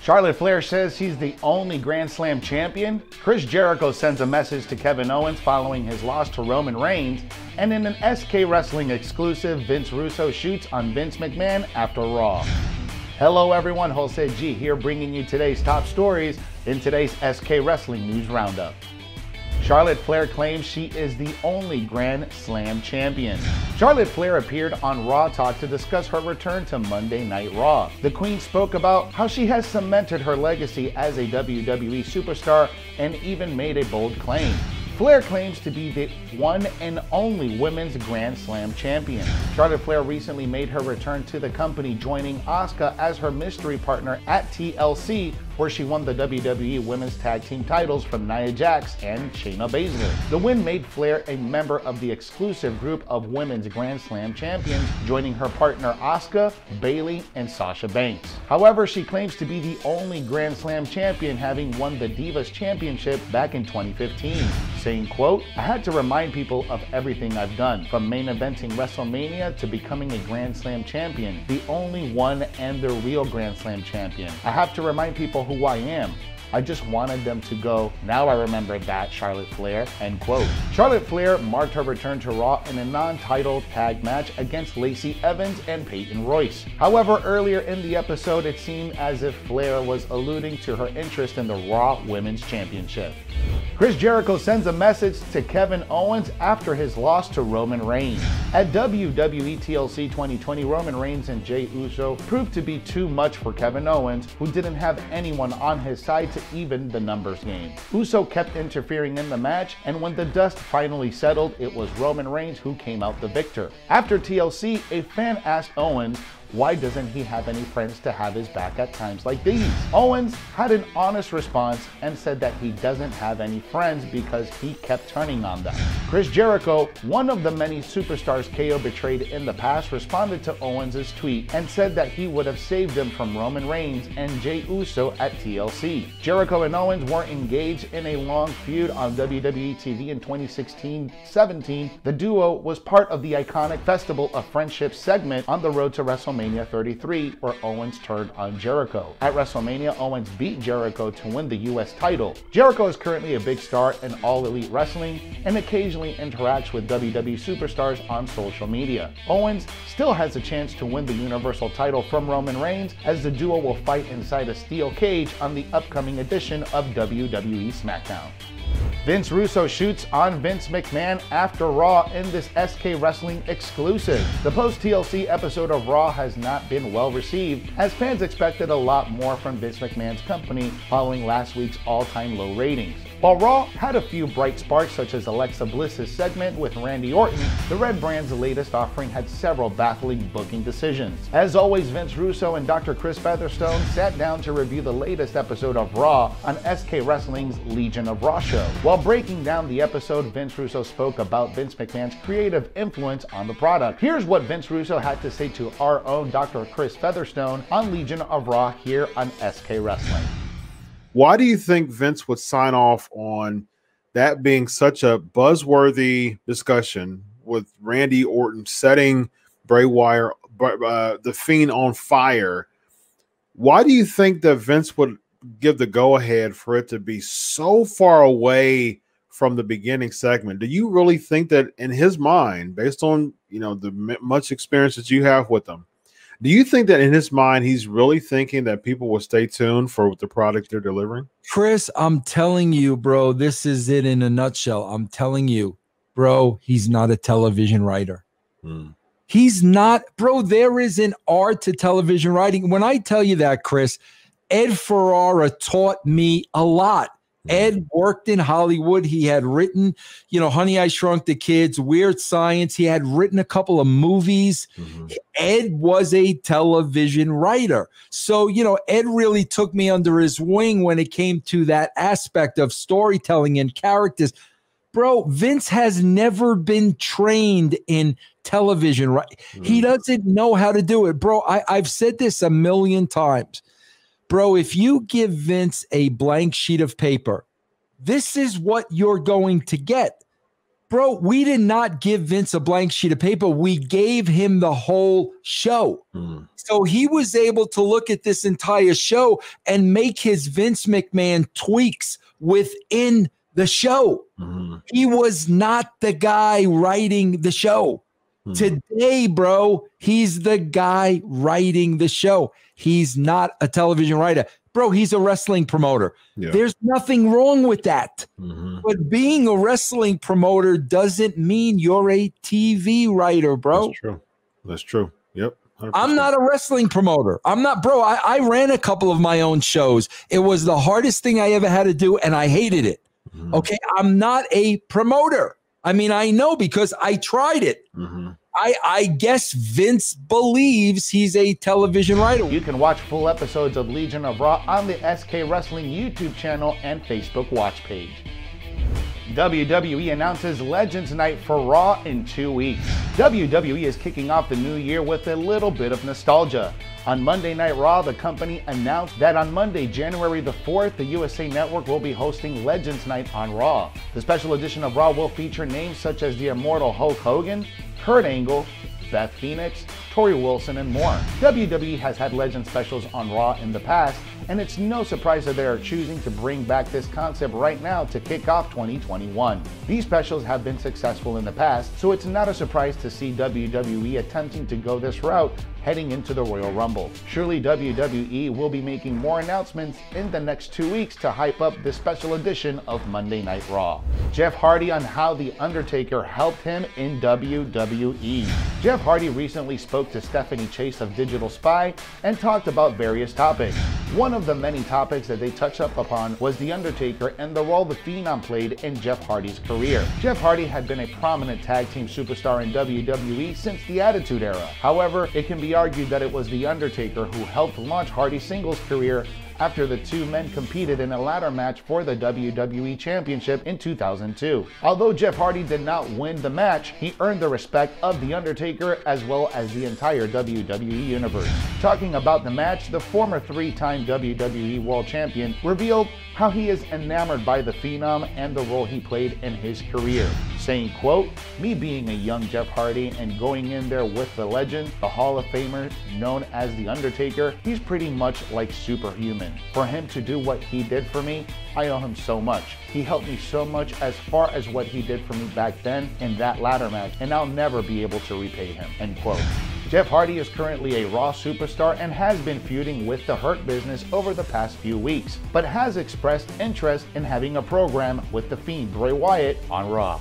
Charlotte Flair says he's the only Grand Slam champion. Chris Jericho sends a message to Kevin Owens following his loss to Roman Reigns. And in an SK Wrestling exclusive, Vince Russo shoots on Vince McMahon after Raw. Hello everyone, Jose G here bringing you today's top stories in today's SK Wrestling News Roundup. Charlotte Flair claims she is the only Grand Slam champion. Charlotte Flair appeared on Raw Talk to discuss her return to Monday Night Raw. The Queen spoke about how she has cemented her legacy as a WWE superstar and even made a bold claim. Flair claims to be the one and only women's Grand Slam champion. Charlotte Flair recently made her return to the company, joining Asuka as her mystery partner at TLC, where she won the WWE Women's Tag Team titles from Nia Jax and Shayna Baszler. The win made Flair a member of the exclusive group of women's Grand Slam champions, joining her partner Asuka, Bayley, and Sasha Banks. However, she claims to be the only Grand Slam champion, having won the Divas Championship back in 2015, saying, quote, "I had to remind people of everything I've done, from main eventing WrestleMania to becoming a Grand Slam champion, the only one and the real Grand Slam champion. I have to remind people who I am. I just wanted them to go, now I remember that, Charlotte Flair," end quote. Charlotte Flair marked her return to Raw in a non-title tag match against Lacey Evans and Peyton Royce. However, earlier in the episode, it seemed as if Flair was alluding to her interest in the Raw Women's Championship. Chris Jericho sends a message to Kevin Owens after his loss to Roman Reigns. At WWE TLC 2020, Roman Reigns and Jey Uso proved to be too much for Kevin Owens, who didn't have anyone on his side to even the numbers game. Uso kept interfering in the match, and when the dust finally settled, it was Roman Reigns who came out the victor. After TLC, a fan asked Owens, why doesn't he have any friends to have his back at times like these? Owens had an honest response and said that he doesn't have any friends because he kept turning on them. Chris Jericho, one of the many superstars KO betrayed in the past, responded to Owens' tweet and said that he would have saved him from Roman Reigns and Jey Uso at TLC. Jericho and Owens were engaged in a long feud on WWE TV in 2016-17. The duo was part of the iconic Festival of Friendship segment on the road to WrestleMania 33, where Owens turned on Jericho. At WrestleMania, Owens beat Jericho to win the US title. Jericho is currently a big star in All Elite Wrestling and occasionally interacts with WWE superstars on social media. Owens still has a chance to win the Universal title from Roman Reigns, as the duo will fight inside a steel cage on the upcoming edition of WWE SmackDown. Vince Russo shoots on Vince McMahon after Raw in this SK Wrestling exclusive. The post-TLC episode of Raw has not been well received, as fans expected a lot more from Vince McMahon's company following last week's all-time low ratings. While Raw had a few bright sparks, such as Alexa Bliss's segment with Randy Orton, the Red Brand's latest offering had several baffling booking decisions. As always, Vince Russo and Dr. Chris Featherstone sat down to review the latest episode of Raw on SK Wrestling's Legion of Raw show. While breaking down the episode, Vince Russo spoke about Vince McMahon's creative influence on the product. Here's what Vince Russo had to say to our own Dr. Chris Featherstone on Legion of Raw here on SK Wrestling. Why do you think Vince would sign off on that being such a buzzworthy discussion, with Randy Orton setting Bray Wyatt, the Fiend, on fire? Why do you think that Vince would give the go-ahead for it to be so far away from the beginning segment? Do you really think that in his mind, based on the much experience that you have with him, do you think that in his mind he's really thinking that people will stay tuned for the product they're delivering? Chris, I'm telling you, bro, this is it in a nutshell. I'm telling you, bro, he's not a television writer. He's not, bro. There is an art to television writing. When I tell you that, Chris, Ed Ferrara taught me a lot. Ed worked in Hollywood. He had written, Honey, I Shrunk the Kids, Weird Science. He had written a couple of movies. Ed was a television writer. So, Ed really took me under his wing when it came to that aspect of storytelling and characters. Bro, Vince has never been trained in television. Right? He doesn't know how to do it. Bro, I've said this a million times. Bro, if you give Vince a blank sheet of paper, this is what you're going to get. Bro, we did not give Vince a blank sheet of paper. We gave him the whole show. So he was able to look at this entire show and make his Vince McMahon tweaks within the show. He was not the guy writing the show. Today, bro, he's the guy writing the show. He's not a television writer. Bro, he's a wrestling promoter. Yeah. There's nothing wrong with that. But being a wrestling promoter doesn't mean you're a TV writer, bro. That's true. That's true. Yep. 100%. I'm not a wrestling promoter. I'm not, bro. I ran a couple of my own shows. It was the hardest thing I ever had to do, and I hated it. Okay. I'm not a promoter. I mean, I know because I tried it. I guess Vince believes he's a television writer. You can watch full episodes of Legion of Raw on the SK Wrestling YouTube channel and Facebook watch page. WWE announces Legends Night for Raw in 2 weeks. WWE is kicking off the new year with a little bit of nostalgia. On Monday Night Raw, the company announced that on Monday, January the 4th, the USA Network will be hosting Legends Night on Raw. The special edition of Raw will feature names such as the immortal Hulk Hogan, Kurt Angle, Beth Phoenix, Tori Wilson, and more. WWE has had Legend specials on Raw in the past, and it's no surprise that they are choosing to bring back this concept right now to kick off 2021. These specials have been successful in the past, so it's not a surprise to see WWE attempting to go this route heading into the Royal Rumble. Surely WWE will be making more announcements in the next 2 weeks to hype up this special edition of Monday Night Raw. Jeff Hardy on how The Undertaker helped him in WWE. Jeff Hardy recently spoke to Stephanie Chase of Digital Spy and talked about various topics. One of the many topics that they touched up upon was The Undertaker and the role the Phenom played in Jeff Hardy's career. Jeff Hardy had been a prominent tag team superstar in WWE since the Attitude Era. However, it can be argued that it was The Undertaker who helped launch Hardy's singles career after the two men competed in a ladder match for the WWE Championship in 2002. Although Jeff Hardy did not win the match, he earned the respect of The Undertaker as well as the entire WWE Universe. Talking about the match, the former three-time WWE World Champion revealed how he is enamored by the Phenom and the role he played in his career, saying, quote, "Me being a young Jeff Hardy and going in there with the legend, the Hall of Famer known as The Undertaker, he's pretty much like superhuman. For him to do what he did for me, I owe him so much. He helped me so much as far as what he did for me back then in that ladder match, and I'll never be able to repay him," end quote. Jeff Hardy is currently a Raw superstar and has been feuding with the Hurt Business over the past few weeks, but has expressed interest in having a program with The Fiend Bray Wyatt on Raw.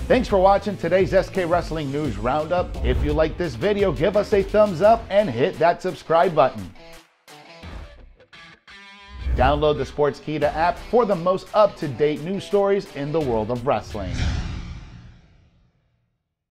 Thanks for watching today's SK Wrestling News Roundup. If you like this video, give us a thumbs up and hit that subscribe button. Download the Sportskeeda app for the most up-to-date news stories in the world of wrestling.